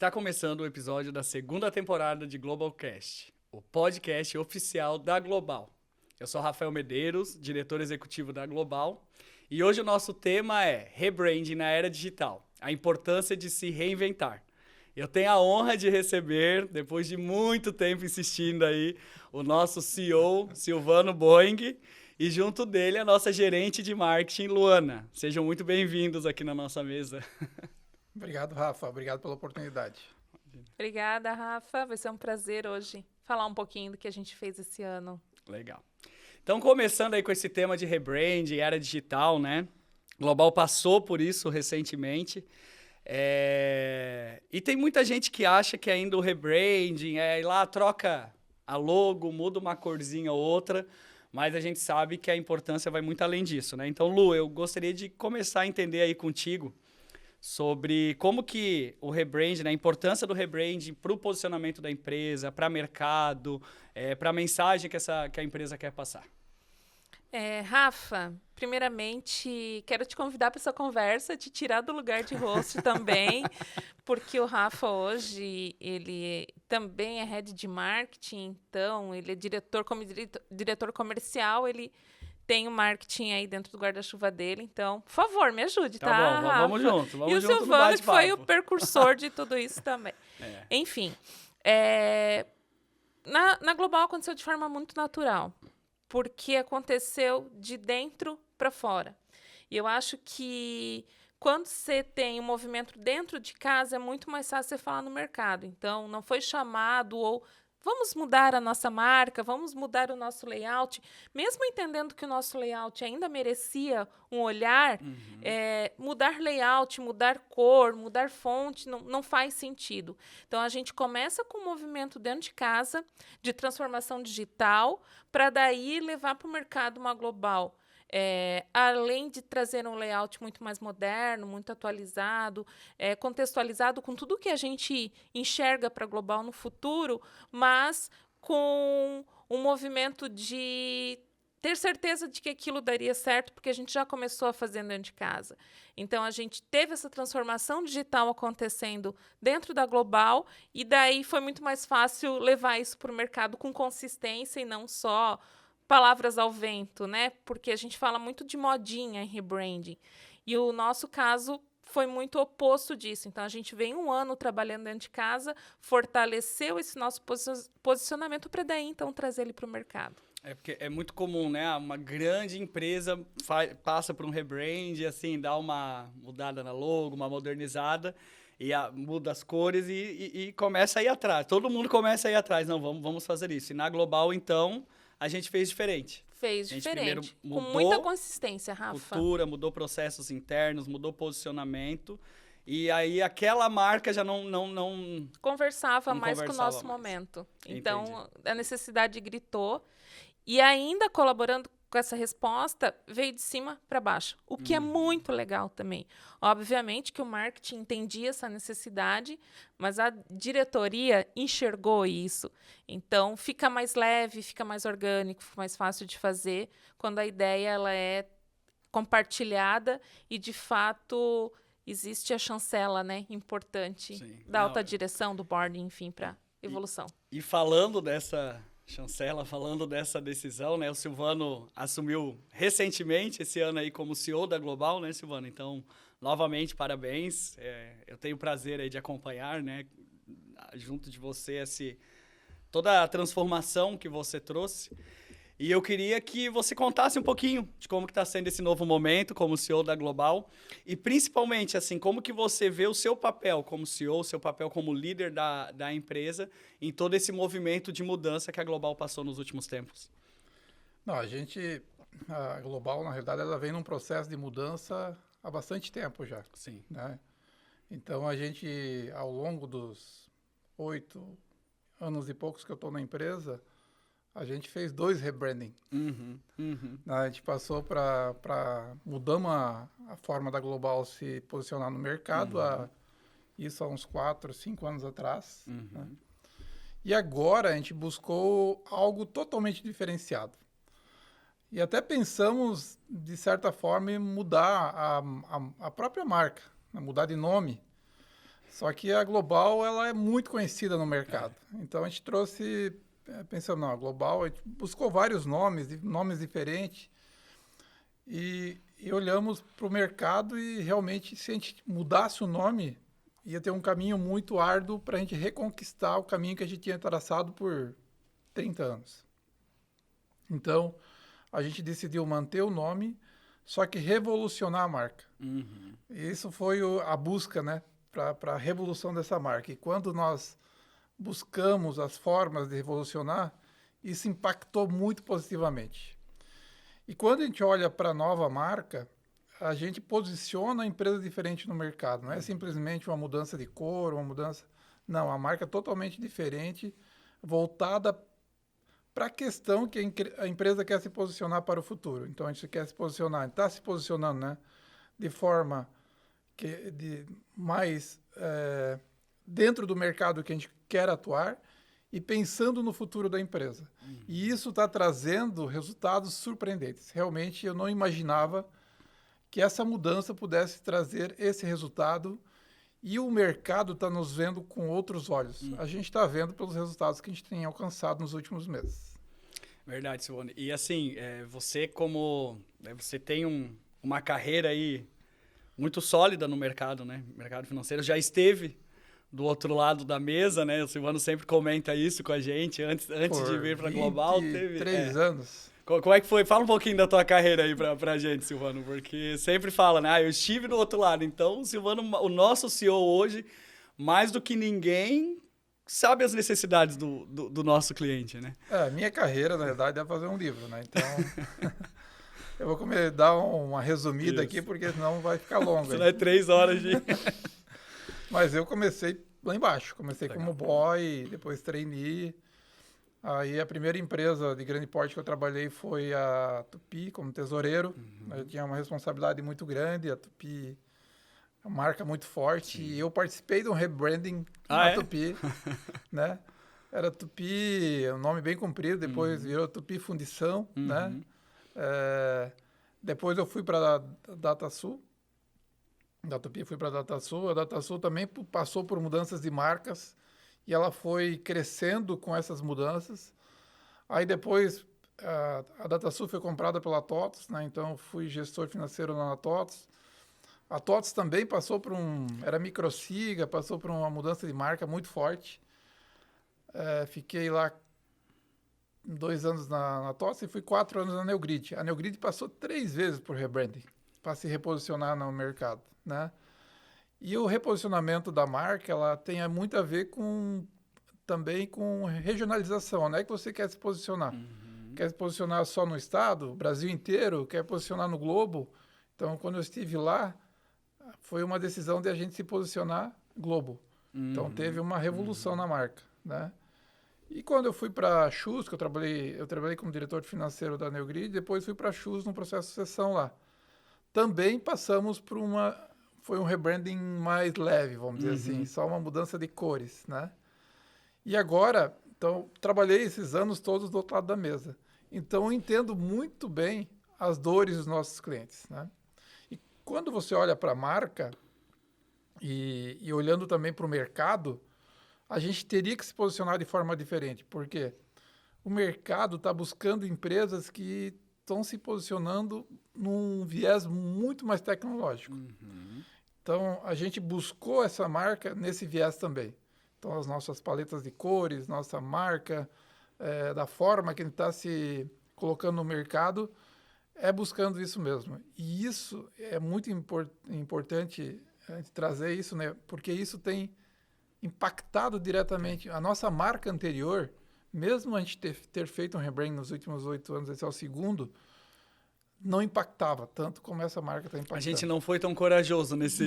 Está começando o episódio da segunda temporada de Globalcast, o podcast oficial da Global. Eu sou Rafael Medeiros, diretor executivo da Global, e hoje o nosso tema é Rebranding na Era Digital, a importância de se reinventar. Eu tenho a honra de receber, depois de muito tempo insistindo aí, o nosso CEO, Silvano Boing, e junto dele a nossa gerente de marketing, Luana. Sejam muito bem-vindos aqui na nossa mesa. Obrigado, Rafa. Obrigado pela oportunidade. Obrigada, Rafa. Vai ser um prazer hoje falar um pouquinho do que a gente fez esse ano. Legal. Então, começando aí com esse tema de rebranding, era digital, né? Global passou por isso recentemente. E tem muita gente que acha que ainda o rebranding é ir lá, troca a logo, muda uma corzinha ou outra, mas a gente sabe que a importância vai muito além disso, né? Então, Lu, eu gostaria de começar a entender aí contigo sobre como que o rebranding, né, a importância do rebranding para o posicionamento da empresa, para mercado, para a mensagem que a empresa quer passar. Rafa, primeiramente, quero te convidar para essa conversa, te tirar do lugar de host também, porque o Rafa hoje, ele também é head de marketing, então ele é diretor comercial, ele tem o marketing aí dentro do guarda-chuva dele, então, por favor, me ajude, tá, Tá bom, Rafa? vamos junto, vamos e o junto no Silvano, que foi o bate-papo. precursor de tudo isso também. Enfim, na Global aconteceu de forma muito natural, porque aconteceu de dentro para fora. E eu acho que quando você tem um movimento dentro de casa, é muito mais fácil você falar no mercado. Então, não foi chamado ou vamos mudar a nossa marca, vamos mudar o nosso layout. Mesmo entendendo que o nosso layout ainda merecia um olhar, mudar layout, mudar cor, mudar fonte, não faz sentido. Então, a gente começa com um movimento dentro de casa, de transformação digital, para daí levar para o mercado uma global. Além de trazer um layout muito mais moderno, muito atualizado, contextualizado com tudo que a gente enxerga para a Global no futuro, mas com um movimento de ter certeza de que aquilo daria certo, porque a gente já começou a fazer dentro de casa. Então, a gente teve essa transformação digital acontecendo dentro da Global, e daí foi muito mais fácil levar isso para o mercado com consistência e não só palavras ao vento, né? Porque a gente fala muito de modinha em rebranding. E o nosso caso foi muito oposto disso. Então, a gente vem um ano trabalhando dentro de casa, fortaleceu esse nosso posicionamento para daí, então, trazer ele para o mercado. Porque é muito comum, né? Uma grande empresa passa por um rebrand, assim, dá uma mudada na logo, uma modernizada, e muda as cores e começa a ir atrás. Todo mundo começa a ir atrás. Não, vamos fazer isso. E na Global, então, a gente fez diferente. Fez diferente. Mudou, com muita consistência, Rafa. Cultura, mudou processos internos, mudou posicionamento. E aí aquela marca já não conversava mais com o nosso momento. Então, a necessidade gritou. E ainda colaborando com essa resposta, veio de cima para baixo, o que é muito legal também. Obviamente que o marketing entendia essa necessidade, mas a diretoria enxergou isso. Então, fica mais leve, fica mais orgânico, fica mais fácil de fazer quando a ideia ela é compartilhada e, de fato, existe a chancela, né, importante da alta direção, do board, enfim, para evolução. E falando dessa chancela, falando dessa decisão, né? O Silvano assumiu recentemente esse ano aí como CEO da Global, né, Silvano? Então, novamente, parabéns. Eu tenho o prazer aí de acompanhar, né, junto de você, toda a transformação que você trouxe. E eu queria que você contasse um pouquinho de como que está sendo esse novo momento como CEO da Global e, principalmente, assim, como que você vê o seu papel como CEO, o seu papel como líder da empresa em todo esse movimento de mudança que a Global passou nos últimos tempos. Não, a Global, na realidade, ela vem num processo de mudança há bastante tempo já. Sim. Né? Então, a gente, ao longo dos 8 anos e poucos que eu estou na empresa, a gente fez 2 rebranding. A gente passou mudamos a forma da Global se posicionar no mercado, isso há uns 4, 5 anos atrás. Né? E agora a gente buscou algo totalmente diferenciado. E até pensamos, de certa forma, em mudar a própria marca, mudar de nome. Só que a Global, ela é muito conhecida no mercado. Então, a gente trouxe, pensando, não, a Global, a gente buscou vários nomes diferentes, e olhamos para o mercado e realmente, se a gente mudasse o nome, ia ter um caminho muito árduo para a gente reconquistar o caminho que a gente tinha traçado por 30 anos. Então, a gente decidiu manter o nome, só que revolucionar a marca. Uhum. E isso foi a busca, né, para a revolução dessa marca. E quando nós buscamos as formas de revolucionar, isso impactou muito positivamente. E quando a gente olha para a nova marca, a gente posiciona a empresa diferente no mercado. Não é simplesmente uma mudança de cor, uma mudança... Não, a marca é totalmente diferente, voltada para a questão que a empresa quer se posicionar para o futuro. Então, a gente quer se posicionar, está se posicionando, né, de forma mais dentro do mercado que a gente quer atuar e pensando no futuro da empresa. E isso está trazendo resultados surpreendentes. Realmente, eu não imaginava que essa mudança pudesse trazer esse resultado, e o mercado está nos vendo com outros olhos. A gente está vendo pelos resultados que a gente tem alcançado nos últimos meses. Verdade, Silvano. E assim, você você tem uma carreira aí muito sólida no mercado, né? Mercado financeiro. Já esteve do outro lado da mesa, né? O Silvano sempre comenta isso com a gente. Antes de vir para a Global, teve... 3 anos. Como é que foi? Fala um pouquinho da tua carreira aí pra gente, Silvano, porque sempre fala, né? Eu estive do outro lado. Então, Silvano, o nosso CEO hoje, mais do que ninguém, sabe as necessidades do nosso cliente, né? Minha carreira, na verdade, é fazer um livro, né? Então, eu vou dar uma resumida aqui, porque senão vai ficar longo. Senão é 3 horas de... Mas eu comecei lá embaixo. Comecei como boy, depois trainee. Aí a primeira empresa de grande porte que eu trabalhei foi a Tupi, como tesoureiro. Eu tinha uma responsabilidade muito grande, a Tupi é uma marca muito forte. Sim. E eu participei de um rebranding na Tupi, né? Era Tupi, um nome bem comprido, depois virou Tupi Fundição, né? Depois eu fui para a DataSul. Da Tupi fui para a DataSul. A DataSul também passou por mudanças de marcas, e ela foi crescendo com essas mudanças. Aí depois a DataSul foi comprada pela TOTVS, né? Então fui gestor financeiro na TOTVS. A TOTVS também passou por era microsiga, passou por uma mudança de marca muito forte. Fiquei lá 2 anos na TOTVS e fui 4 anos na Neogrid. A Neogrid passou 3 vezes por rebranding para se reposicionar no mercado, né? E o reposicionamento da marca, ela tem muito a ver também com regionalização. Não é que você quer se posicionar. Quer se posicionar só no estado, Brasil inteiro, quer posicionar no globo. Então, quando eu estive lá, foi uma decisão de a gente se posicionar globo. Então, teve uma revolução na marca, né? E quando eu fui para a Chus, que eu trabalhei como diretor financeiro da Neogrid, depois fui para a Chus no processo de sucessão lá. Também passamos por foi um rebranding mais leve, vamos dizer assim, só uma mudança de cores, né? E agora, então, trabalhei esses anos todos do outro lado da mesa. Então, eu entendo muito bem as dores dos nossos clientes, né? E quando você olha para a marca e olhando também para o mercado, a gente teria que se posicionar de forma diferente, porque o mercado está buscando empresas que estão se posicionando num viés muito mais tecnológico. Então, a gente buscou essa marca nesse viés também. Então, as nossas paletas de cores, nossa marca, da forma que a gente está se colocando no mercado, buscando isso mesmo. E isso é muito importante a gente trazer isso, né? Porque isso tem impactado diretamente. A nossa marca anterior, mesmo a gente ter feito um rebrand nos últimos 8 anos, esse é o segundo, não impactava tanto como essa marca está impactando. A gente não foi tão corajoso nesse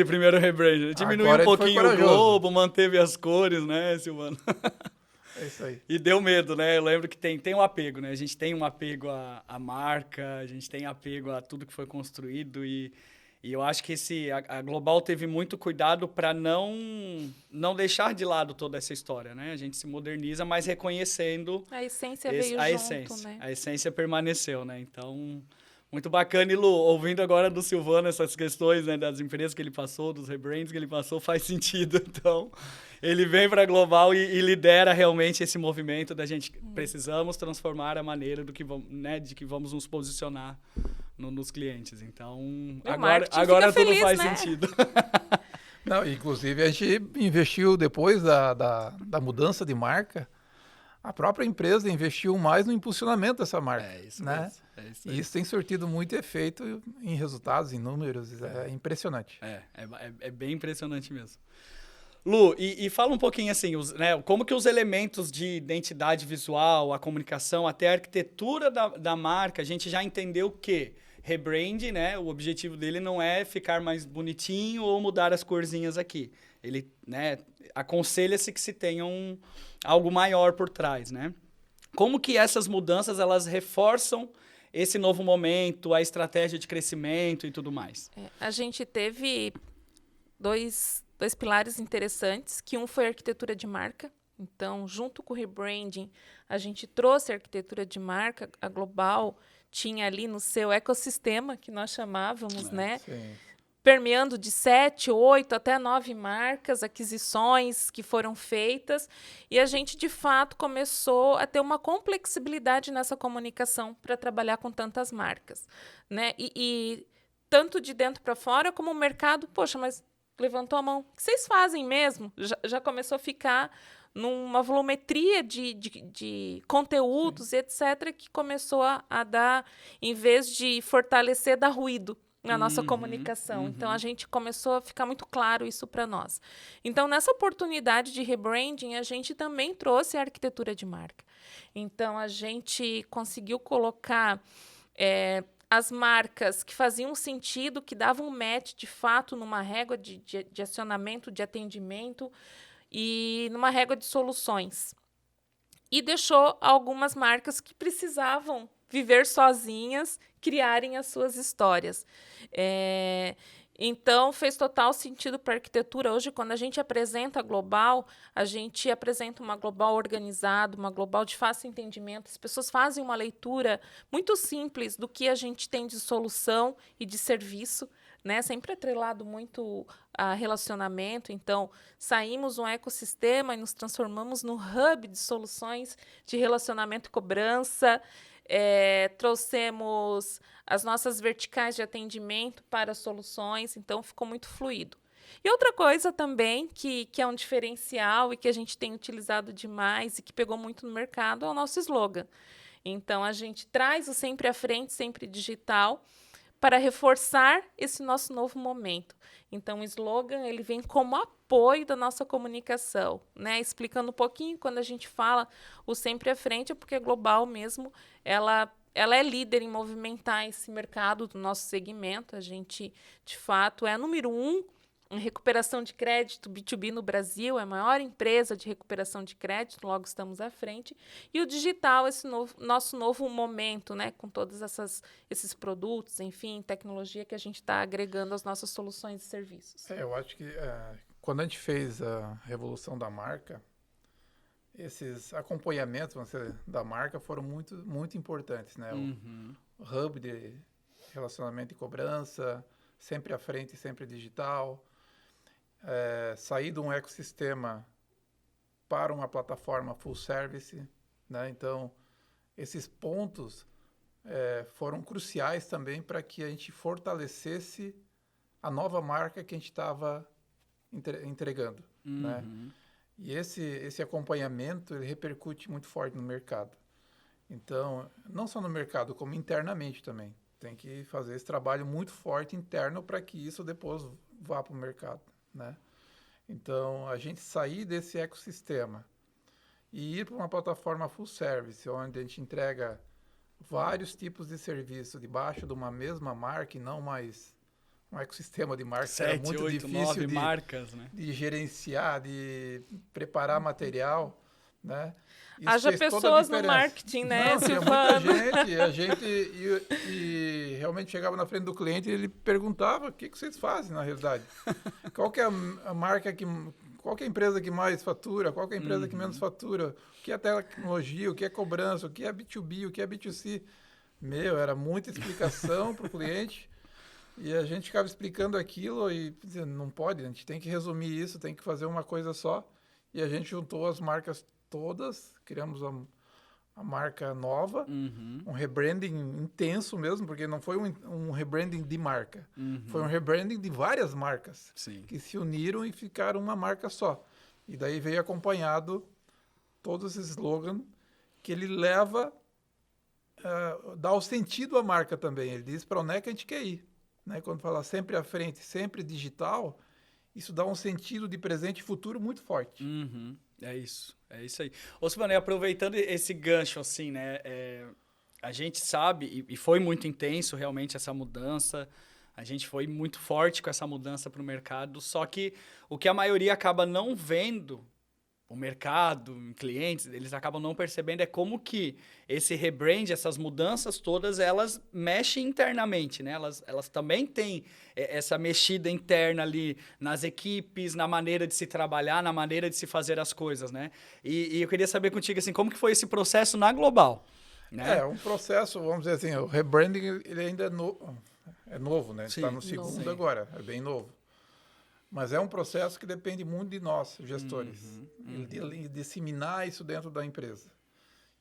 primeiro rebrand. Diminuiu um pouquinho o globo, manteve as cores, né, Silvano? É isso aí. E deu medo, né? Eu lembro que tem um apego, né? A gente tem um apego à marca, a gente tem apego a tudo que foi construído, e eu acho que a Global teve muito cuidado para não deixar de lado toda essa história, né? A gente se moderniza, mas reconhecendo... A essência veio junto, né? A essência permaneceu, né? Então, Muito bacana, e Lu, ouvindo agora do Silvano essas questões, né, das empresas que ele passou, dos rebrands que ele passou, faz sentido. Então, ele vem para a Global e lidera realmente esse movimento da gente precisamos transformar a maneira do que vamos, né, de que vamos nos posicionar nos clientes. Então, agora tudo feliz, faz sentido. Não, inclusive, a gente investiu depois da mudança de marca, a própria empresa investiu mais no impulsionamento dessa marca. É isso, né? E isso tem surtido muito efeito em resultados, em números. É impressionante. É bem impressionante mesmo. Lu, e fala um pouquinho assim, né, como que os elementos de identidade visual, a comunicação, até a arquitetura da marca, a gente já entendeu que rebrand, né, o objetivo dele não é ficar mais bonitinho ou mudar as corzinhas aqui. Ele, né, aconselha-se que se tenha algo maior por trás, né? Como que essas mudanças, elas reforçam esse novo momento, a estratégia de crescimento e tudo mais? A gente teve dois pilares interessantes, que um foi a arquitetura de marca. Então, junto com o rebranding, a gente trouxe a arquitetura de marca. A Global tinha ali no seu ecossistema, que nós chamávamos, né? Sim. Permeando de 7, 8 até 9 marcas, aquisições que foram feitas, e a gente, de fato, começou a ter uma complexibilidade nessa comunicação para trabalhar com tantas marcas, né? E tanto de dentro para fora, como o mercado, poxa, mas levantou a mão, o que vocês fazem mesmo? Já começou a ficar numa volumetria de conteúdos, etc., que começou a dar, em vez de fortalecer, dar ruído na nossa comunicação. Então, a gente começou a ficar muito claro isso para nós. Então, nessa oportunidade de rebranding, a gente também trouxe a arquitetura de marca. Então, a gente conseguiu colocar as marcas que faziam sentido, que davam match, de fato, numa régua de acionamento, de atendimento e numa régua de soluções. E deixou algumas marcas que precisavam viver sozinhas, criarem as suas histórias. Então, fez total sentido para a arquitetura. Hoje, quando a gente apresenta a Global, a gente apresenta uma Global organizada, uma Global de fácil entendimento. As pessoas fazem uma leitura muito simples do que a gente tem de solução e de serviço, né? Sempre atrelado muito a relacionamento. Então, saímos um ecossistema e nos transformamos no hub de soluções de relacionamento e cobrança. Trouxemos as nossas verticais de atendimento para soluções, então ficou muito fluido. E outra coisa também que é um diferencial e que a gente tem utilizado demais e que pegou muito no mercado é o nosso slogan. Então, a gente traz o sempre à frente, sempre digital, para reforçar esse nosso novo momento. Então, o slogan ele vem como apoio da nossa comunicação, né? Explicando um pouquinho, quando a gente fala o sempre à frente, é porque a Global mesmo, ela é líder em movimentar esse mercado do nosso segmento. A gente, de fato, é a número 1 em recuperação de crédito B2B no Brasil, é a maior empresa de recuperação de crédito, logo estamos à frente. E o digital, nosso novo momento, né, com todos esses produtos, enfim, tecnologia que a gente está agregando às nossas soluções e serviços. Eu acho que quando a gente fez a revolução da marca, esses acompanhamentos da marca foram muito, muito importantes, né? O hub de relacionamento e cobrança, sempre à frente, sempre digital. Sair de um ecossistema para uma plataforma full service, né? Então, esses pontos foram cruciais também para que a gente fortalecesse a nova marca que a gente estava entregando, né? E esse acompanhamento ele repercute muito forte no mercado. Então, não só no mercado, como internamente também. Tem que fazer esse trabalho muito forte interno para que isso depois vá para o mercado, né? Então, a gente sair desse ecossistema e ir para uma plataforma full service, onde a gente entrega vários tipos de serviço debaixo de uma mesma marca e não mais um ecossistema de marcas. 7, era muito 8, difícil 9 marcas, né? De gerenciar, de preparar material, né? Isso haja pessoas no marketing, né, Silvano? Muita gente e realmente chegava na frente do cliente e ele perguntava o que vocês fazem na realidade. Qual que é a marca qual que é a empresa que mais fatura, qual que é a empresa que menos fatura, o que é tecnologia, o que é cobrança, o que é B2B, o que é B2C. Era muita explicação para o cliente e a gente ficava explicando aquilo e dizendo, não pode, a gente tem que resumir isso, tem que fazer uma coisa só. E a gente juntou as marcas todas, criamos a marca nova, um rebranding intenso mesmo, porque não foi um rebranding de marca, foi um rebranding de várias marcas que se uniram e ficaram uma marca só. E daí veio acompanhado todo esse slogan que ele leva, dá o sentido à marca também. Ele diz para onde é que a gente quer ir. Né? Quando fala sempre à frente, sempre digital, isso dá um sentido de presente e futuro muito forte. É isso aí. Ô, Silvano, aproveitando esse gancho, assim, né? A gente sabe, e foi muito intenso realmente essa mudança, a gente foi muito forte com essa mudança para o mercado, só que o que a maioria acaba não vendo, o mercado, clientes, eles acabam não percebendo é como que esse rebrand, essas mudanças todas, elas mexem internamente, né? Elas também têm essa mexida interna ali nas equipes, na maneira de se trabalhar, na maneira de se fazer as coisas, né? E eu queria saber contigo, assim, como que foi esse processo na Global? Né? Um processo, vamos dizer assim, o rebranding, ele ainda é novo, né? Está no segundo agora, é bem novo. Mas é um processo que depende muito de nós, gestores, de disseminar isso dentro da empresa.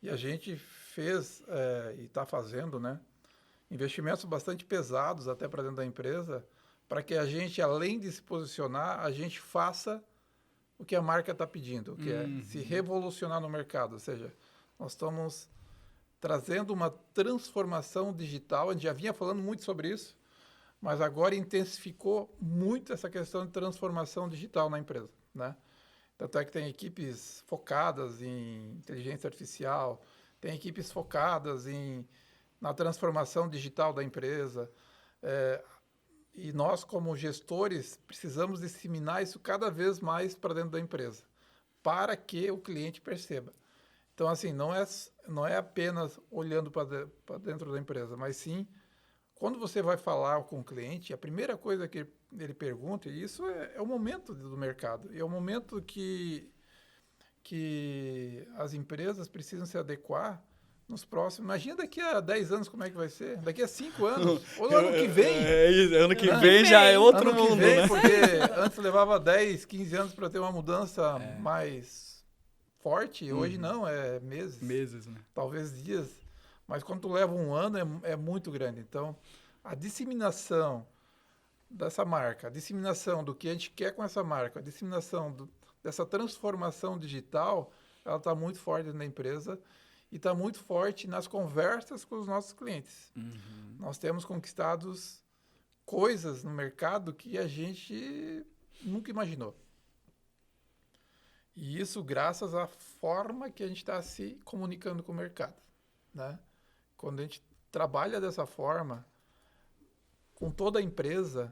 E a gente fez e está fazendo, né, investimentos bastante pesados até para dentro da empresa, para que a gente, além de se posicionar, a gente faça o que a marca está pedindo, que é se revolucionar no mercado. Ou seja, nós estamos trazendo uma transformação digital, a gente já vinha falando muito sobre isso, mas agora intensificou muito essa questão de transformação digital na empresa, né? Tanto é que tem equipes focadas em inteligência artificial, tem equipes focadas na transformação digital da empresa. E nós, como gestores, precisamos disseminar isso cada vez mais para dentro da empresa, para que o cliente perceba. Então, assim, não é apenas olhando para dentro da empresa, mas sim, quando você vai falar com o cliente, a primeira coisa que ele pergunta, e isso é o momento do mercado, é o momento que as empresas precisam se adequar nos próximos... Imagina daqui a 10 anos como é que vai ser, daqui a 5 anos, ou ano que vem. Ano que vem já é outro mundo, né? Porque antes levava 10, 15 anos para ter uma mudança mais forte, hoje não, é meses. Meses, né? Talvez dias. Mas quando tu leva um ano, é muito grande. Então, a disseminação dessa marca, a disseminação do que a gente quer com essa marca, a disseminação dessa transformação digital, ela está muito forte na empresa e está muito forte nas conversas com os nossos clientes. Nós temos conquistado coisas no mercado que a gente nunca imaginou. E isso graças à forma que a gente está se comunicando com o mercado, né? Quando a gente trabalha dessa forma, com toda a empresa,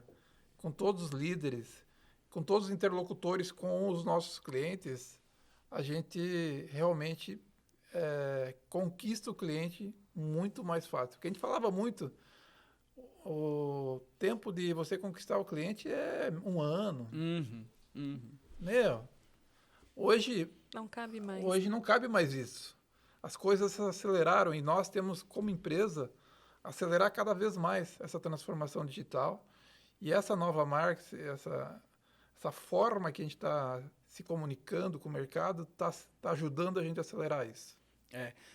com todos os líderes, com todos os interlocutores, com os nossos clientes, a gente realmente conquista o cliente muito mais fácil. Porque a gente falava muito, o tempo de você conquistar o cliente é 1 ano. Hoje não cabe mais. Hoje não cabe mais isso. As coisas se aceleraram e nós temos, como empresa, acelerar cada vez mais essa transformação digital. E essa nova marca, essa forma que a gente está se comunicando com o mercado, está ajudando a gente a acelerar isso.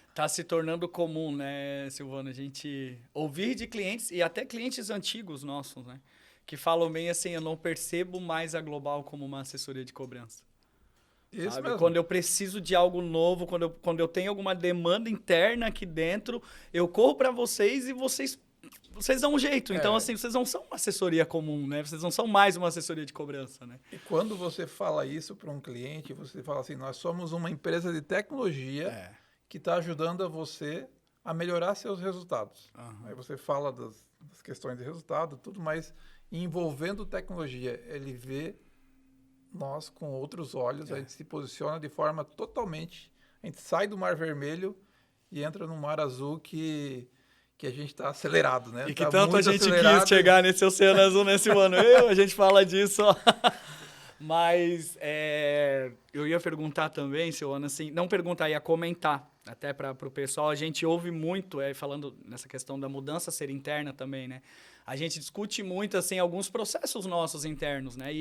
Está se tornando comum, né, Silvano, a gente ouvir de clientes, e até clientes antigos nossos, né, que falam bem assim, eu não percebo mais a Global como uma assessoria de cobrança. Isso mesmo. Quando eu preciso de algo novo, quando eu tenho alguma demanda interna aqui dentro, eu corro para vocês e vocês dão um jeito. Então, assim, vocês não são uma assessoria comum, né? Vocês não são mais uma assessoria de cobrança, né? E quando você fala isso para um cliente, você fala assim, nós somos uma empresa de tecnologia que está ajudando a você a melhorar seus resultados. Aí você fala das questões de resultado, tudo, mas envolvendo tecnologia, ele vê nós com outros olhos, a gente se posiciona de forma totalmente... A gente sai do mar vermelho e entra no mar azul que a gente está acelerado, né? E que tanto a gente quis chegar nesse oceano azul nesse ano. A gente fala disso, ó. Mas eu ia perguntar também, Silvana, assim, não perguntar, ia comentar até para o pessoal. A gente ouve muito, falando nessa questão da mudança ser interna também, né? A gente discute muito, assim, alguns processos nossos internos, né?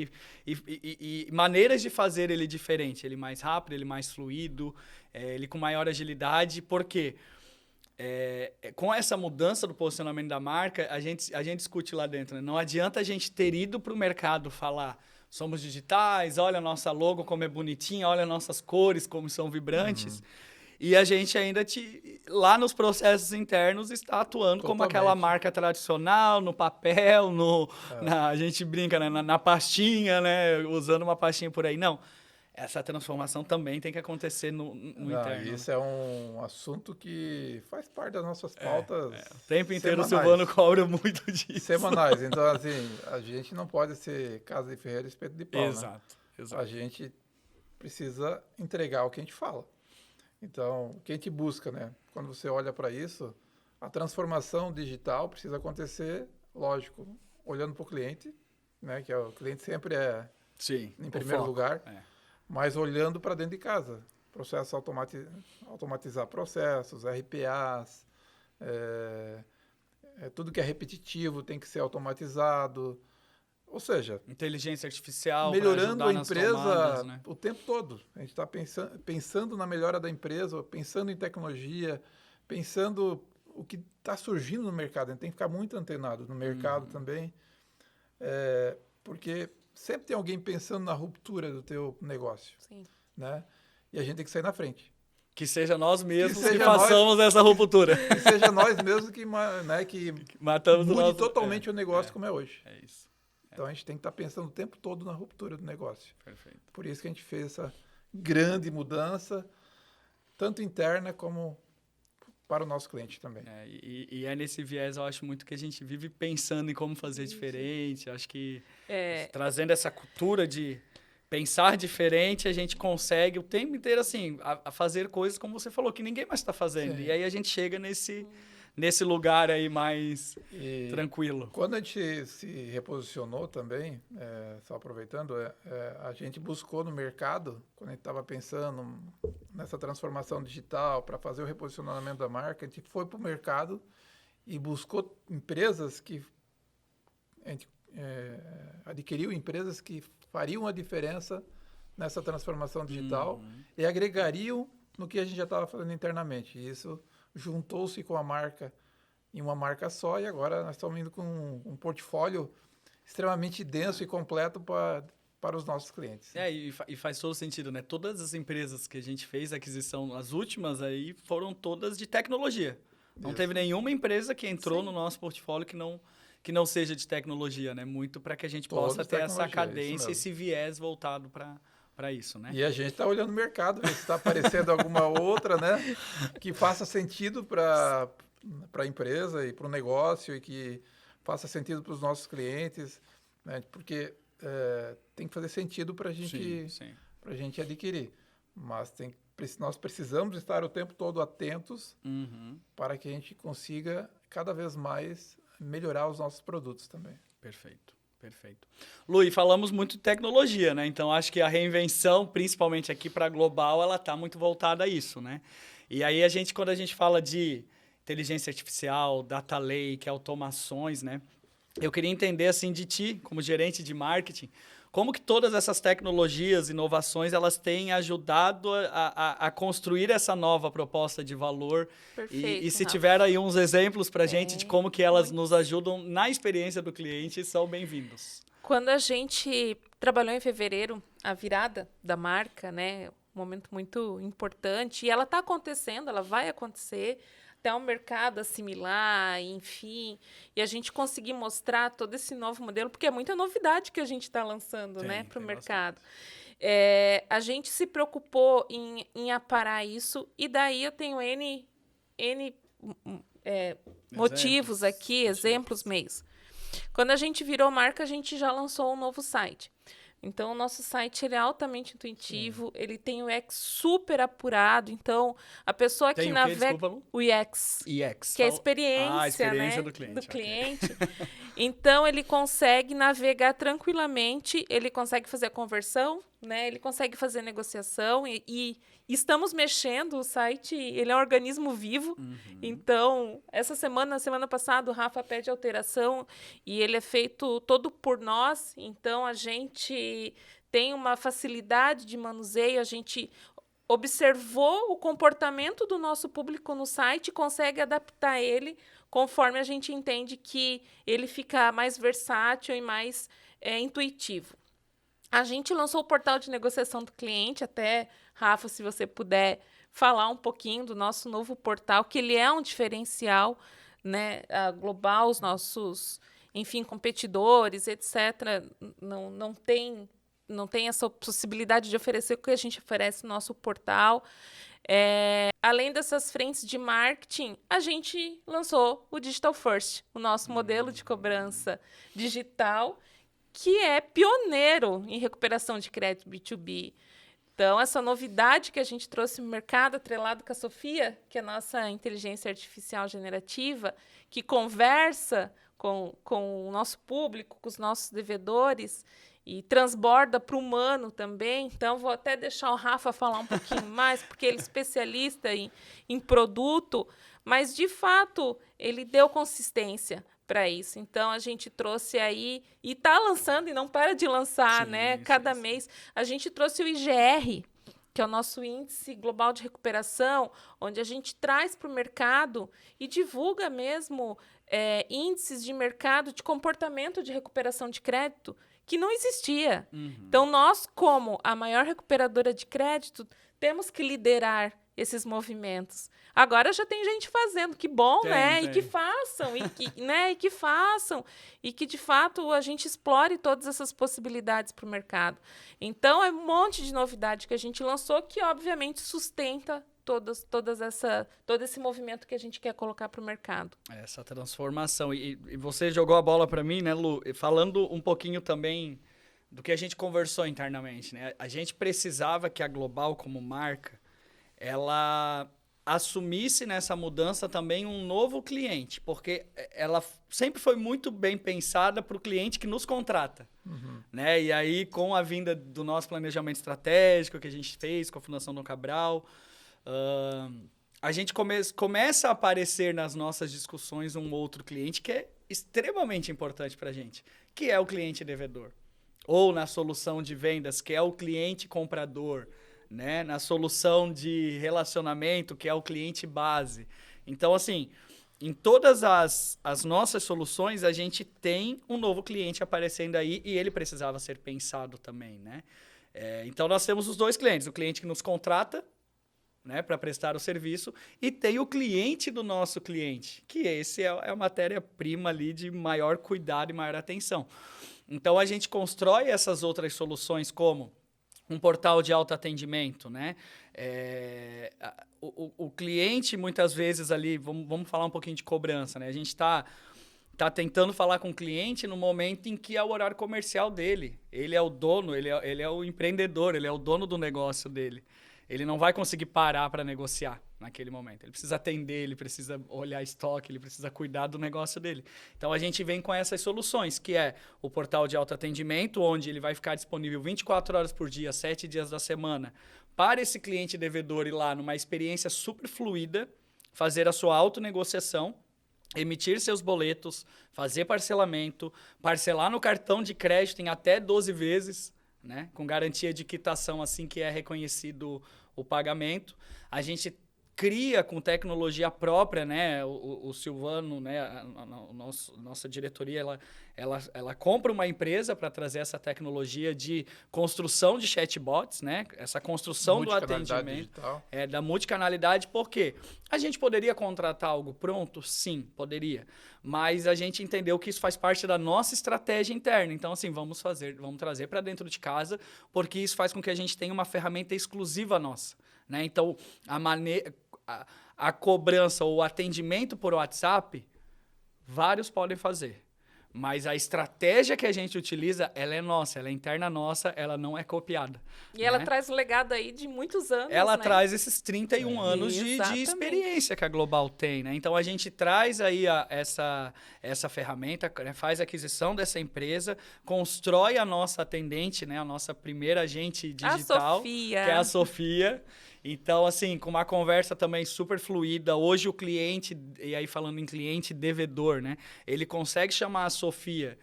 E maneiras de fazer ele diferente. Ele mais rápido, ele mais fluido, ele com maior agilidade. Por quê? Com essa mudança do posicionamento da marca, a gente discute lá dentro, né? Não adianta a gente ter ido para o mercado falar somos digitais, olha a nossa logo como é bonitinha, olha nossas cores como são vibrantes. E a gente ainda, lá nos processos internos, está atuando como aquela marca tradicional, no papel, a gente brinca, né? na pastinha, né? Usando uma pastinha por aí. Não. Essa transformação também tem que acontecer no interno. Isso é um assunto que faz parte das nossas pautas. O tempo inteiro o Silvano cobra muito disso. Semanais. Então, assim, a gente não pode ser casa de ferreiro e espeto de pau, Exato. A gente precisa entregar o que a gente fala. Então, o que a gente busca, né? Quando você olha para isso, a transformação digital precisa acontecer, lógico, olhando para o cliente, né? Que o cliente sempre é em primeiro lugar. Mas olhando para dentro de casa. Processos automatizar processos, RPAs, tudo que é repetitivo tem que ser automatizado. Ou seja, inteligência artificial, melhorando a empresa tomadas, né? O tempo todo. A gente está pensando na melhora da empresa, pensando em tecnologia, pensando o que está surgindo no mercado. A gente tem que ficar muito antenado no mercado também, porque sempre tem alguém pensando na ruptura do teu negócio. Sim. Né? E a gente tem que sair na frente. Que seja nós mesmos que façamos essa ruptura. Que seja nós mesmos que matamos mude totalmente o negócio como é hoje. É isso. Então a gente tem que estar pensando o tempo todo na ruptura do negócio. Perfeito. Por isso que a gente fez essa grande mudança, tanto interna como para o nosso cliente também. E é nesse viés, eu acho muito que a gente vive pensando em como fazer diferente. Acho que trazendo essa cultura de pensar diferente, a gente consegue o tempo inteiro assim, a fazer coisas como você falou, que ninguém mais está fazendo. Sim. E aí a gente chega nesse lugar aí mais tranquilo. Quando a gente se reposicionou também, só aproveitando, a gente buscou no mercado, quando a gente estava pensando nessa transformação digital, para fazer o reposicionamento da marca, a gente foi para o mercado e buscou empresas que... A gente adquiriu empresas que fariam a diferença nessa transformação digital e agregariam no que a gente já estava fazendo internamente. E isso juntou-se com a marca em uma marca só e agora nós estamos indo com um portfólio extremamente denso e completo para os nossos clientes. E faz todo sentido, né? Todas as empresas que a gente fez aquisição, as últimas aí, foram todas de tecnologia. Não teve nenhuma empresa que entrou no nosso portfólio que não seja de tecnologia, né? Muito para que a gente possa ter essa cadência, esse viés voltado para isso, né? E a gente está olhando o mercado, ver se está aparecendo alguma outra, né? Que faça sentido para a empresa e para o negócio e que faça sentido para os nossos clientes, né? Porque tem que fazer sentido para a gente adquirir. Mas nós precisamos estar o tempo todo atentos para que a gente consiga cada vez mais melhorar os nossos produtos também. Perfeito. Lu, falamos muito de tecnologia, né? Então, acho que a reinvenção, principalmente aqui para a Global, ela está muito voltada a isso, né? E aí, quando a gente fala de inteligência artificial, data lake, automações, né? Eu queria entender, assim, de ti, como gerente de marketing, como que todas essas tecnologias, inovações, elas têm ajudado a construir essa nova proposta de valor. Perfeito, e se tiver aí uns exemplos para a gente de como que elas nos ajudam na experiência do cliente, são bem-vindos. Quando a gente trabalhou em fevereiro, a virada da marca, né, um momento muito importante, e ela está acontecendo, ela vai acontecer, até o mercado assimilar, enfim, e a gente conseguir mostrar todo esse novo modelo, porque é muita novidade que a gente está lançando, né, para o mercado. A gente se preocupou em aparar isso, e daí eu tenho N motivos aqui, exemplos meios. Quando a gente virou marca, a gente já lançou um novo site. Então, o nosso site ele é altamente intuitivo, ele tem o UX super apurado. Então, a pessoa que navega... O UX. UX. Que é a experiência, a experiência, né, do cliente. Do cliente. Então, ele consegue navegar tranquilamente, ele consegue fazer a conversão, né? Ele consegue fazer negociação e estamos mexendo, o site, ele é um organismo vivo. Então, semana passada, o Rafa pede alteração e ele é feito todo por nós. Então, a gente tem uma facilidade de manuseio, a gente observou o comportamento do nosso público no site, consegue adaptar ele conforme a gente entende que ele fica mais versátil e mais intuitivo. A gente lançou o portal de negociação do cliente, até, Rafa, se você puder falar um pouquinho do nosso novo portal, que ele é um diferencial, né, global, os nossos, enfim, competidores, etc., não tem essa possibilidade de oferecer o que a gente oferece no nosso portal. Além dessas frentes de marketing, a gente lançou o Digital First, o nosso modelo de cobrança digital, que é pioneiro em recuperação de crédito B2B. Então, essa novidade que a gente trouxe no mercado, atrelado com a Sofia, que é a nossa inteligência artificial generativa, que conversa com o nosso público, com os nossos devedores, e transborda para o humano também. Então, vou até deixar o Rafa falar um pouquinho mais, porque ele é especialista em produto, mas, de fato, ele deu consistência para isso. Então, a gente trouxe aí, e está lançando, e não para de lançar, né? Cada mês. A gente trouxe o IGR, que é o nosso Índice Global de Recuperação, onde a gente traz para o mercado e divulga mesmo índices de mercado de comportamento de recuperação de crédito, que não existia. Então, nós, como a maior recuperadora de crédito, temos que liderar esses movimentos. Agora já tem gente fazendo, que bom, né? E que façam, e que, de fato, a gente explore todas essas possibilidades para o mercado. Então, é um monte de novidade que a gente lançou que, obviamente, sustenta todo esse movimento que a gente quer colocar para o mercado. Essa transformação. E você jogou a bola para mim, né, Lu? Falando um pouquinho também do que a gente conversou internamente, né? A gente precisava que a Global, como marca, ela assumisse nessa mudança também um novo cliente, porque ela sempre foi muito bem pensada para o cliente que nos contrata. Né? E aí, com a vinda do nosso planejamento estratégico que a gente fez com a Fundação Dom Cabral, a gente começa a aparecer nas nossas discussões um outro cliente que é extremamente importante para a gente, que é o cliente devedor. Ou na solução de vendas, que é o cliente comprador, né? Na solução de relacionamento, que é o cliente base. Então, assim, em todas as nossas soluções, a gente tem um novo cliente aparecendo aí e ele precisava ser pensado também, né? Então, nós temos os dois clientes. O cliente que nos contrata, né, para prestar o serviço, e tem o cliente do nosso cliente, que esse é a matéria-prima ali de maior cuidado e maior atenção. Então, a gente constrói essas outras soluções como um portal de autoatendimento, né? O cliente, muitas vezes ali, vamos falar um pouquinho de cobrança, né? A gente está tentando falar com o cliente no momento em que é o horário comercial dele. Ele é o dono, ele é o empreendedor, ele é o dono do negócio dele. Ele não vai conseguir parar para negociar naquele momento. Ele precisa atender, ele precisa olhar estoque, ele precisa cuidar do negócio dele. Então, a gente vem com essas soluções, que é o portal de autoatendimento, onde ele vai ficar disponível 24 horas por dia, 7 dias da semana, para esse cliente devedor ir lá numa experiência super fluida, fazer a sua autonegociação, emitir seus boletos, fazer parcelamento, parcelar no cartão de crédito em até 12 vezes, né? Com garantia de quitação assim que é reconhecido o pagamento. A gente cria com tecnologia própria, né? O Silvano, né? Nossa diretoria, ela compra uma empresa para trazer essa tecnologia de construção de chatbots, né? Essa construção do atendimento, da multicanalidade. Por quê? A gente poderia contratar algo pronto? Sim, poderia. Mas a gente entendeu que isso faz parte da nossa estratégia interna. Então, assim, vamos trazer para dentro de casa, porque isso faz com que a gente tenha uma ferramenta exclusiva nossa, né? Então, a cobrança ou o atendimento por WhatsApp, vários podem fazer. Mas a estratégia que a gente utiliza, ela é nossa, ela é interna nossa, ela não é copiada. E ela traz um legado aí de muitos anos, ela né? traz esses 31 anos de Exatamente. experiência que a Global tem, né? Então, a gente traz aí essa ferramenta, né? Faz a aquisição dessa empresa, constrói a nossa atendente, né? A nossa primeira agente digital, que é a Sofia. Então, assim, com uma conversa também super fluida. Hoje o cliente, e aí falando em cliente devedor, né? Ele consegue chamar a Sofia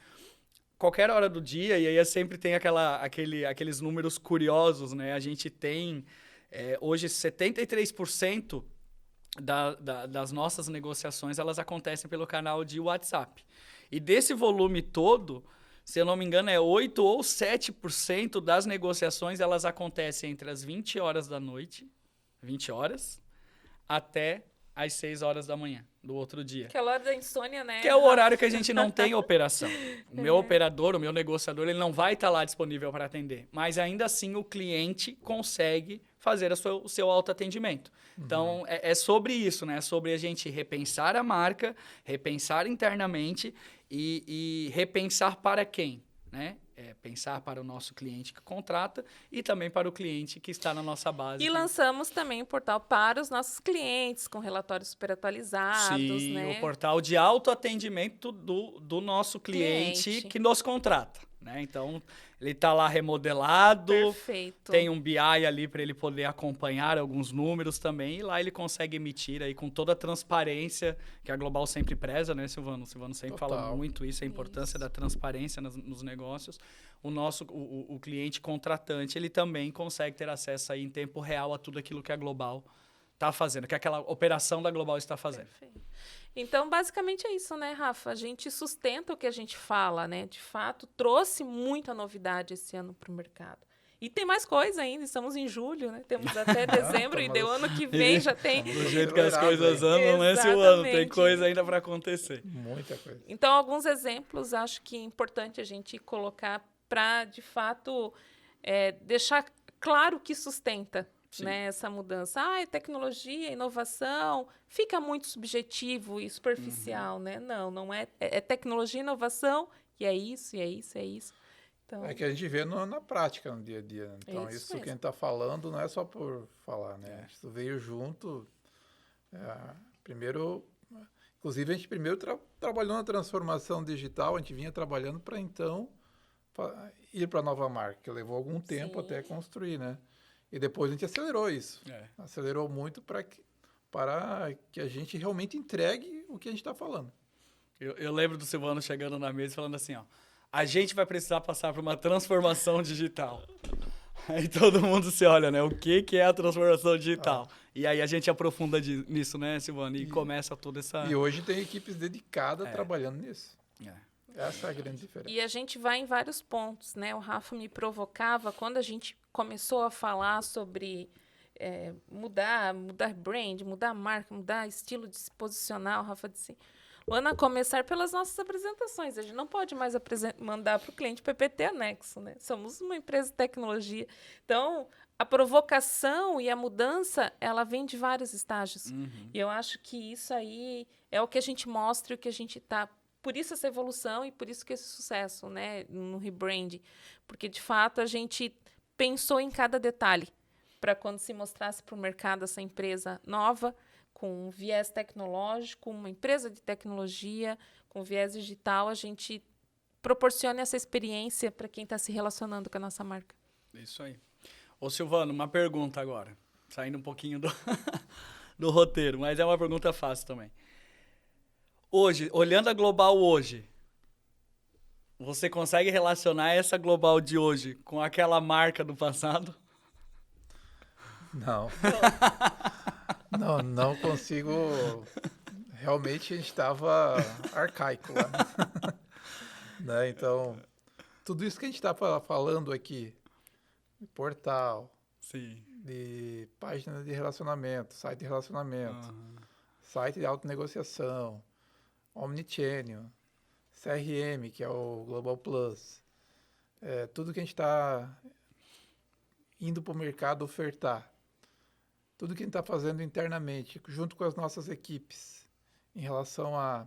qualquer hora do dia, e aí sempre tem aqueles números curiosos, né? A gente tem, hoje, 73% das nossas negociações, elas acontecem pelo canal de WhatsApp. E desse volume todo, se eu não me engano, 8 ou 7% das negociações, elas acontecem entre as 20 horas da noite, 20 horas, até às 6 horas da manhã do outro dia. Que é a hora da insônia, né? Que é o horário que a gente não tem operação. O meu operador, o meu negociador, ele não vai estar lá disponível para atender. Mas ainda assim o cliente consegue fazer o seu autoatendimento. Então, é sobre isso, né? É sobre a gente repensar a marca, repensar internamente e repensar para quem, né? Pensar para o nosso cliente que contrata e também para o cliente que está na nossa base. E lançamos também o portal para os nossos clientes, com relatórios super atualizados, Sim, né? o portal de autoatendimento do nosso cliente que nos contrata, né? Então, ele está lá remodelado, Perfeito. tem um BI ali para ele poder acompanhar alguns números também, e lá ele consegue emitir aí com toda a transparência que a Global sempre preza, né, Silvano? O Silvano sempre fala muito isso, a importância da transparência nos negócios. O cliente contratante, ele também consegue ter acesso aí em tempo real a tudo aquilo que a Global está fazendo, que aquela operação da Global está fazendo. Perfeito. Então, basicamente é isso, né, Rafa? A gente sustenta o que a gente fala, né? De fato, trouxe muita novidade esse ano para o mercado. E tem mais coisa ainda, estamos em julho, né? Temos até dezembro e deu ano que vem já tem... Do jeito que as coisas andam, né, Silvano? Tem coisa ainda para acontecer. Muita coisa. Então, alguns exemplos acho que é importante a gente colocar para, de fato, deixar claro que sustenta, né, essa mudança. É tecnologia, inovação, fica muito subjetivo e superficial, né? Não é. É tecnologia, inovação, e é isso, e é isso, é isso. Então, é que a gente vê na prática, no dia a dia. Né? Então, isso que a gente está falando não é só por falar, né? Isso veio junto. Primeiro, inclusive, a gente primeiro trabalhou na transformação digital, a gente vinha trabalhando para, então, ir para a nova marca, que levou algum tempo até construir, né? E depois a gente acelerou isso. Acelerou muito para que a gente realmente entregue o que a gente está falando. Eu lembro do Silvano chegando na mesa e falando assim, ó, a gente vai precisar passar por uma transformação digital. Aí todo mundo se olha, né? O que é a transformação digital? E aí a gente aprofunda nisso, né, Silvano? E começa toda essa... E hoje tem equipes dedicadas trabalhando nisso. Essa é a grande diferença. E a gente vai em vários pontos, né? O Rafa me provocava quando a gente começou a falar sobre mudar brand, mudar marca, mudar estilo de se posicionar. O Rafa disse, Luana, começar pelas nossas apresentações. A gente não pode mais mandar para o cliente PPT anexo, né? Somos uma empresa de tecnologia. Então, a provocação e a mudança, ela vem de vários estágios. E eu acho que isso aí é o que a gente mostra e o que a gente está... Por isso essa evolução e por isso que esse sucesso, né, no rebrand. Porque, de fato, a gente pensou em cada detalhe para quando se mostrasse para o mercado essa empresa nova, com um viés tecnológico, uma empresa de tecnologia, com viés digital, a gente proporciona essa experiência para quem está se relacionando com a nossa marca. Isso aí. Ô, Silvano, uma pergunta agora. Saindo um pouquinho do roteiro, mas é uma pergunta fácil também. Hoje, olhando a Global hoje, você consegue relacionar essa Global de hoje com aquela marca do passado? Não. Não consigo. Realmente a gente estava arcaico lá. Né? Então, tudo isso que a gente está falando aqui, de portal, de página de relacionamento, site de relacionamento, site de autonegociação, Omnichannel, CRM, que é o Global Plus, tudo que a gente está indo para o mercado ofertar, tudo que a gente está fazendo internamente, junto com as nossas equipes, em relação a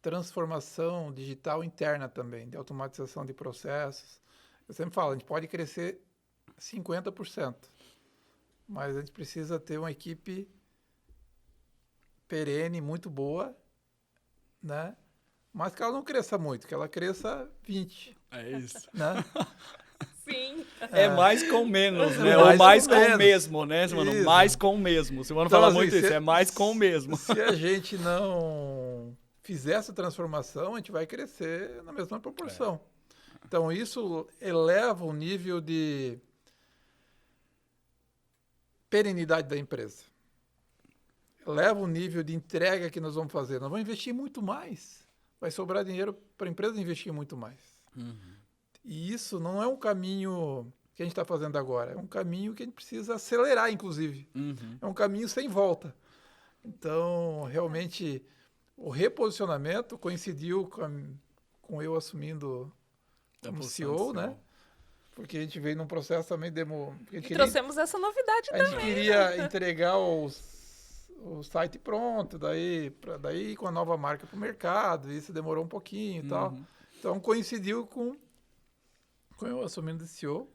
transformação digital interna também, de automatização de processos. Eu sempre falo, a gente pode crescer 50%, mas a gente precisa ter uma equipe perene, muito boa, né? Mas que ela não cresça muito, que ela cresça 20%. É isso. Né? Sim. É mais com menos, né? Mais Ou mais com com o menos. mesmo, né, Silvano? Isso. Mais com o mesmo. O Silvano Então, fala assim, muito isso, é mais com o mesmo. Se a gente não fizer essa transformação, a gente vai crescer na mesma proporção. Então, isso eleva o nível de perenidade da empresa. Eleva o nível de entrega que nós vamos fazer. Nós vamos investir muito mais. Vai sobrar dinheiro para a empresa investir muito mais. E isso não é um caminho que a gente está fazendo agora. É um caminho que a gente precisa acelerar, inclusive. É um caminho sem volta. Então, realmente, o reposicionamento coincidiu com eu assumindo como CEO, né? Porque a gente veio num processo também Trouxemos essa novidade também. A gente queria entregar o site pronto, daí com a nova marca para o mercado, isso demorou um pouquinho e tal. Então, coincidiu com eu assumindo de CEO.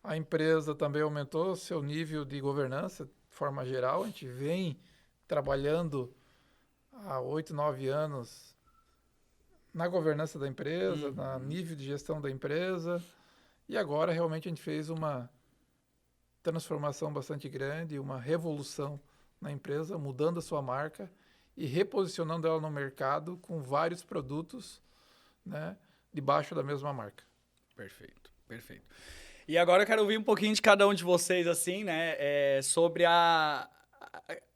A empresa também aumentou seu nível de governança de forma geral. A gente vem trabalhando há 8, 9 anos na governança da empresa, no nível de gestão da empresa. E agora, realmente, a gente fez uma transformação bastante grande, uma revolução na empresa, mudando a sua marca e reposicionando ela no mercado com vários produtos, né, debaixo da mesma marca. Perfeito, perfeito. E agora eu quero ouvir um pouquinho de cada um de vocês, assim, né, sobre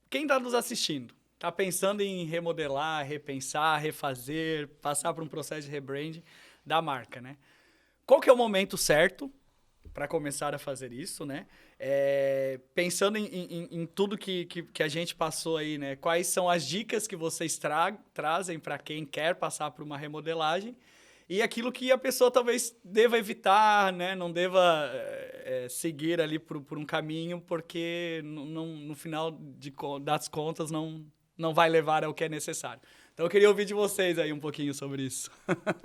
quem está nos assistindo. Está pensando em remodelar, repensar, refazer, passar por um processo de rebranding da marca, né? Qual que é o momento certo para começar a fazer isso, né? Pensando em tudo que a gente passou aí, né? Quais são as dicas que vocês trazem para quem quer passar por uma remodelagem e aquilo que a pessoa talvez deva evitar, né? Não deva seguir ali por um caminho, porque no final das contas não vai levar ao que é necessário. Então, eu queria ouvir de vocês aí um pouquinho sobre isso.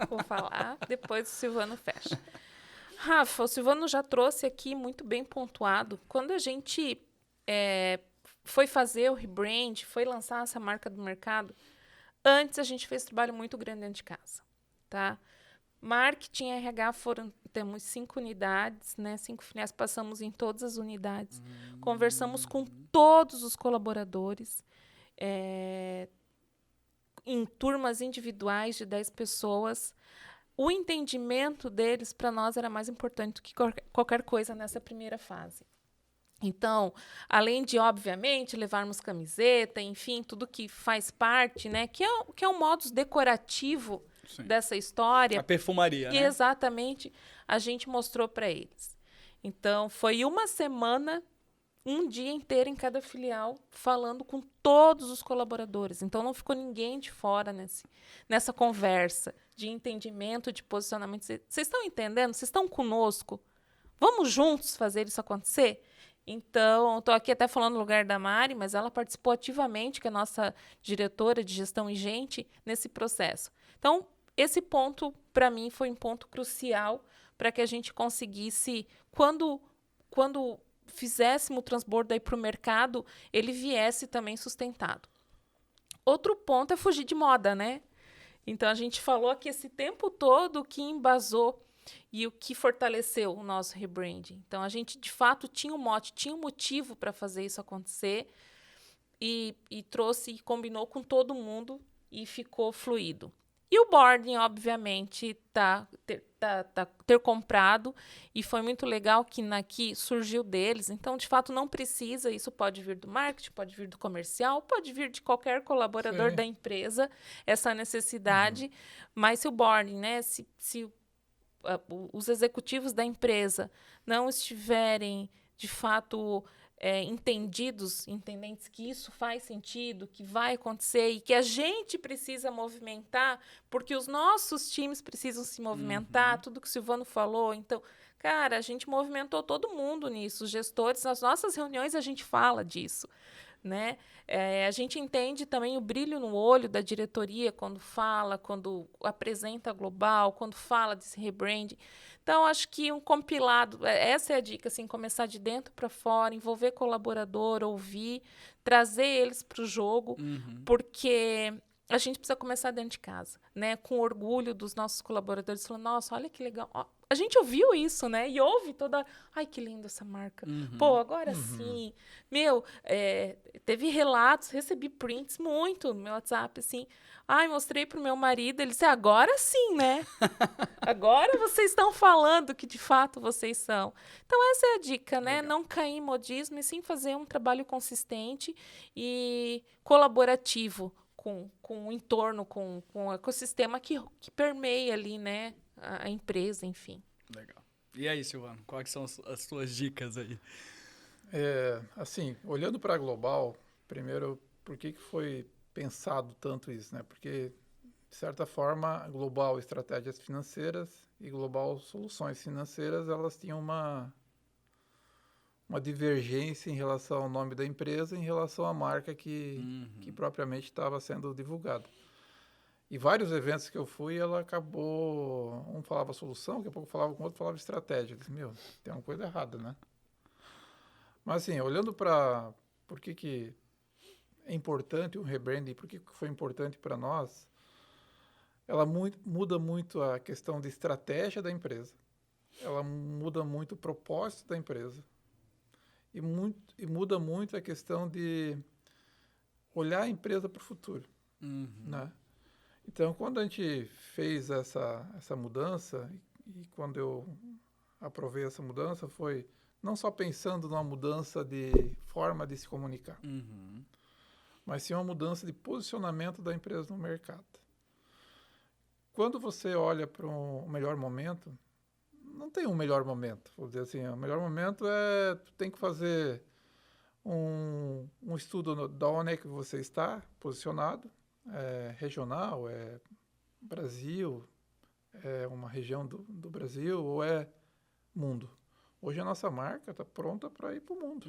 Vou falar, depois o Silvano fecha. Rafa, o Silvano já trouxe aqui muito bem pontuado. Quando a gente foi fazer o rebrand, foi lançar essa marca do mercado, antes a gente fez trabalho muito grande dentro de casa, tá? Marketing e RH temos 5 unidades, né? 5 filiais, passamos em todas as unidades. Conversamos com todos os colaboradores, em turmas individuais de 10 pessoas. O entendimento deles, para nós, era mais importante do que qualquer coisa nessa primeira fase. Então, além de, obviamente, levarmos camiseta, enfim, tudo que faz parte, né, que é um modus decorativo Sim. dessa história. A perfumaria, né? Exatamente, a gente mostrou para eles. Então, foi uma semana, um dia inteiro em cada filial, falando com todos os colaboradores. Então, não ficou ninguém de fora nessa conversa de entendimento, de posicionamento. Vocês estão entendendo? Vocês estão conosco? Vamos juntos fazer isso acontecer? Então, estou aqui até falando no lugar da Mari, mas ela participou ativamente, que é a nossa diretora de gestão e gente, nesse processo. Então, esse ponto, para mim, foi um ponto crucial para que a gente conseguisse, quando fizéssemos o transbordo aí para o mercado, ele viesse também sustentado. Outro ponto é fugir de moda, né? Então, a gente falou aqui esse tempo todo o que embasou e o que fortaleceu o nosso rebranding. Então, a gente, de fato, tinha um mote, tinha um motivo para fazer isso acontecer e trouxe e combinou com todo mundo e ficou fluido. E o boarding, obviamente, ter comprado, e foi muito legal que aqui surgiu deles. Então, de fato, não precisa, isso pode vir do marketing, pode vir do comercial, pode vir de qualquer colaborador Sim. da empresa, essa necessidade. Mas se o boarding, né, se os executivos da empresa não estiverem, de fato, entendentes que isso faz sentido, que vai acontecer e que a gente precisa movimentar, porque os nossos times precisam se movimentar, tudo que o Silvano falou. Então, cara, a gente movimentou todo mundo nisso, os gestores, nas nossas reuniões a gente fala disso, né? A gente entende também o brilho no olho da diretoria quando fala, quando apresenta a Global, quando fala desse rebranding. Então, acho que um compilado, essa é a dica, assim, começar de dentro para fora, envolver colaborador, ouvir, trazer eles para o jogo, porque a gente precisa começar dentro de casa, né? Com orgulho dos nossos colaboradores, falando, nossa, olha que legal. Ó, a gente ouviu isso, né? E ouve toda... Ai, que linda essa marca. Pô, agora sim. Meu, teve relatos, recebi prints muito no meu WhatsApp, assim. Ai, mostrei pro meu marido, ele disse, agora sim, né? Agora vocês estão falando que de fato vocês são. Então, essa é a dica, né? Legal. Não cair em modismo e sim fazer um trabalho consistente e colaborativo com o entorno, com o ecossistema que permeia ali, né? A empresa, enfim. Legal. E aí, Silvano, quais são as suas dicas aí? Assim, olhando para a Global, primeiro, por que foi pensado tanto isso, né? Porque, de certa forma, Global Estratégias Financeiras e Global Soluções Financeiras, elas tinham uma divergência em relação ao nome da empresa, em relação à marca que propriamente estava sendo divulgada. E vários eventos que eu fui, ela acabou... Um falava solução, daqui a pouco falava com o outro, falava estratégia. Eu disse, tem uma coisa errada, né? Mas, assim, olhando para por que é importante o rebranding, por que foi importante para nós, ela muda muito a questão de estratégia da empresa. Ela muda muito o propósito da empresa. E muda muito a questão de olhar a empresa para o futuro, né? Então, quando a gente fez essa mudança, e quando eu aprovei essa mudança, foi não só pensando numa mudança de forma de se comunicar, mas sim uma mudança de posicionamento da empresa no mercado. Quando você olha para um melhor momento, não tem um melhor momento. Vou dizer assim, o melhor momento tu tem que fazer um estudo da onde é que você está posicionado, regional, Brasil, uma região do Brasil ou mundo. Hoje a nossa marca está pronta para ir para o mundo,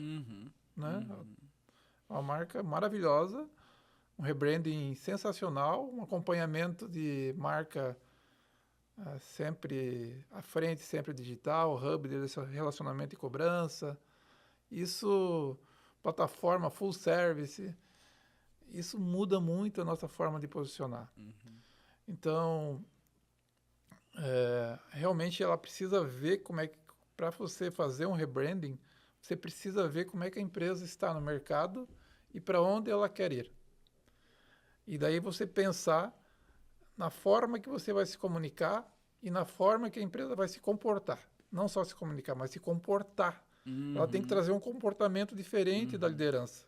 né? Uma marca maravilhosa, um rebranding sensacional, um acompanhamento de marca sempre à frente, sempre digital, hub de relacionamento e cobrança. Isso, plataforma full service, isso muda muito a nossa forma de posicionar. Então, realmente ela precisa ver como é que, para você fazer um rebranding, você precisa ver como é que a empresa está no mercado e para onde ela quer ir. E daí você pensar na forma que você vai se comunicar e na forma que a empresa vai se comportar. Não só se comunicar, mas se comportar. Ela tem que trazer um comportamento diferente da liderança,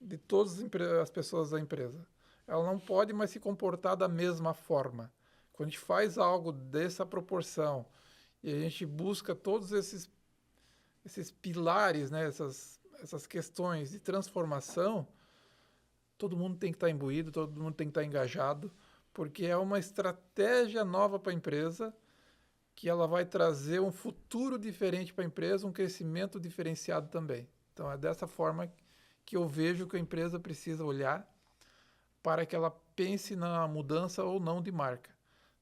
de todas as pessoas da empresa. Ela não pode mais se comportar da mesma forma. Quando a gente faz algo dessa proporção e a gente busca todos esses pilares, né, essas questões de transformação, todo mundo tem que estar imbuído, todo mundo tem que estar engajado, porque é uma estratégia nova para a empresa, que ela vai trazer um futuro diferente para a empresa, um crescimento diferenciado também. Então, é dessa forma que eu vejo que a empresa precisa olhar para que ela pense na mudança ou não de marca.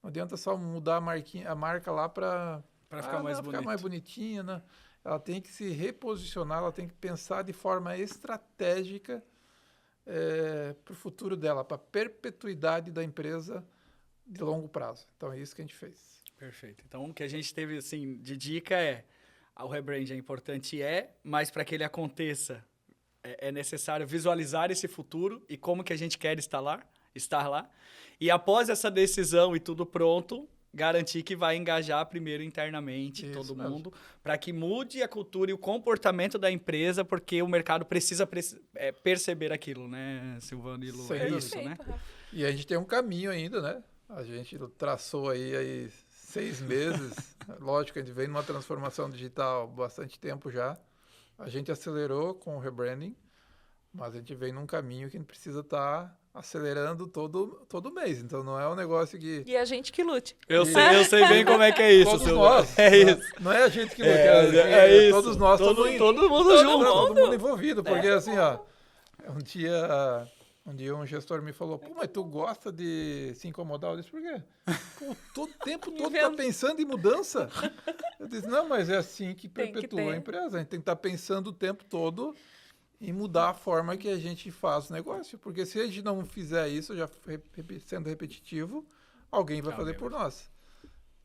Não adianta só mudar a marca lá para ficar mais bonitinha, né? Ela tem que se reposicionar, ela tem que pensar de forma estratégica para o futuro dela, para a perpetuidade da empresa de longo prazo. Então, é isso que a gente fez. Perfeito. Então, o que a gente teve assim, de dica o rebrand é importante, mas para que ele aconteça, é necessário visualizar esse futuro e como que a gente quer estar lá. E após essa decisão e tudo pronto, garantir que vai engajar primeiro internamente todo mundo, para que mude a cultura e o comportamento da empresa, porque o mercado precisa perceber aquilo, né, Silvano e Lu? É isso, né? E a gente tem um caminho ainda, né? A gente traçou aí 6 meses. Lógico, a gente vem numa transformação digital há bastante tempo já. A gente acelerou com o rebranding, mas a gente vem num caminho que a gente precisa estar acelerando todo mês. Então, não é um negócio que... E a gente que lute. Eu sei bem como é que é isso. Todos nós. Isso. Não é a gente que lute. É isso. Todos nós. Todo mundo junto. Todo mundo envolvido. Porque, assim, Um dia um gestor me falou, pô, mas tu gosta de se incomodar? Eu disse, por quê? Pô, todo tempo todo tá pensando em mudança. Eu disse, não, mas é assim que perpetua a empresa. A gente tem que estar pensando o tempo todo em mudar a forma que a gente faz o negócio. Porque se a gente não fizer isso, já sendo repetitivo, alguém vai fazer por nós.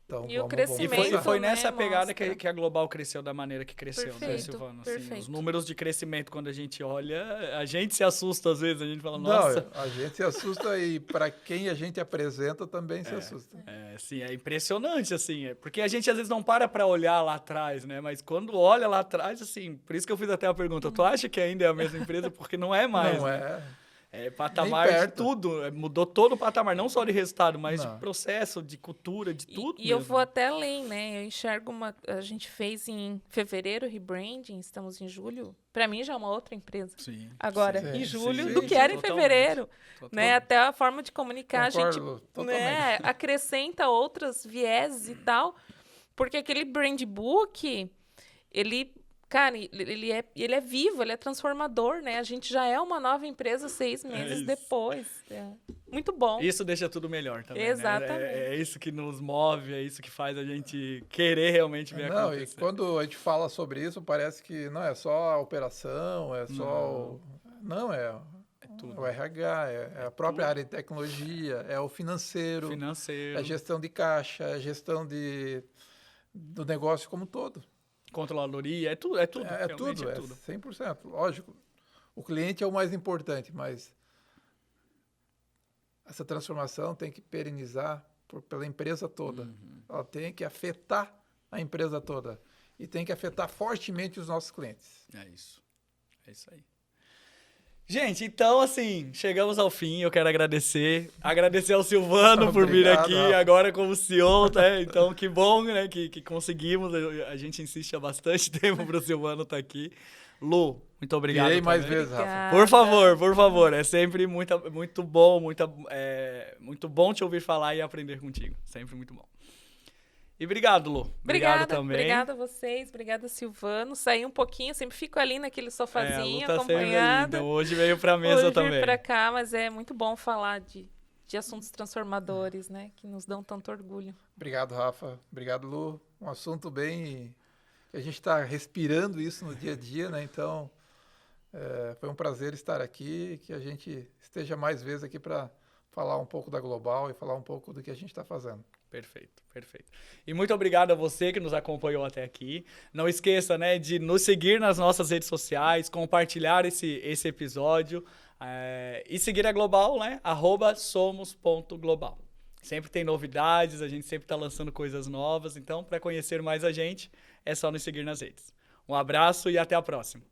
Então, e o crescimento e foi nessa pegada que a Global cresceu da maneira que cresceu, né, Silvano? Assim, os números de crescimento, quando a gente olha, a gente se assusta às vezes, a gente fala, nossa... Não, a gente se assusta e para quem a gente apresenta também se assusta. Sim, é impressionante, assim, porque a gente às vezes não para olhar lá atrás, né? Mas quando olha lá atrás, assim, por isso que eu fiz até a pergunta, tu acha que ainda é a mesma empresa? Porque não é mais, não né? É patamar de tudo, mudou todo o patamar, não só de resultado, mas de processo, de cultura, de tudo. E eu vou até além, né? Eu enxergo a gente fez em fevereiro rebranding, estamos em julho. Para mim já é uma outra empresa. Sim, agora, em julho, do que era em fevereiro. Né? Até a forma de comunicar, Concordo, a gente né, acrescenta outras vieses e tal. Porque aquele brand book, ele é vivo, ele é transformador, né? A gente já é uma nova empresa 6 meses depois. Muito bom. Isso deixa tudo melhor também, exatamente. Né? É isso que nos move, é isso que faz a gente querer realmente ver acontecer. E quando a gente fala sobre isso, parece que não é só a operação, é só Não, é tudo. O RH, é a própria área de tecnologia, é o financeiro, é a gestão de caixa, é a gestão do negócio como um todo. Controladoria, é tudo. É tudo, 100%. Lógico, o cliente é o mais importante, mas essa transformação tem que perenizar pela empresa toda. Ela tem que afetar a empresa toda e tem que afetar fortemente os nossos clientes. É isso aí. Gente, então, assim, chegamos ao fim. Eu quero agradecer ao Silvano por vir aqui agora como CEO, tá? Então, que bom, né, que conseguimos. A gente insiste há bastante tempo para o Silvano estar aqui. Lu, muito obrigado. E aí, mais vezes, Rafa. Por favor. É sempre muito bom, muito bom te ouvir falar e aprender contigo. Sempre muito bom. E obrigado, Lu. Obrigado também. Obrigada a vocês, obrigada, Silvano. Saí um pouquinho, sempre fico ali naquele sofazinho, tá acompanhada. Então, hoje veio pra mesa também. Hoje veio pra cá, mas é muito bom falar de assuntos transformadores, né? Que nos dão tanto orgulho. Obrigado, Rafa. Obrigado, Lu. Um assunto bem... A gente está respirando isso no dia a dia, né? Então, foi um prazer estar aqui, que a gente esteja mais vezes aqui para falar um pouco da Global e falar um pouco do que a gente está fazendo. Perfeito. E muito obrigado a você que nos acompanhou até aqui. Não esqueça, né, de nos seguir nas nossas redes sociais, compartilhar esse episódio e seguir a Global, né, @somos.global. Sempre tem novidades, a gente sempre está lançando coisas novas. Então, para conhecer mais a gente, é só nos seguir nas redes. Um abraço e até a próxima.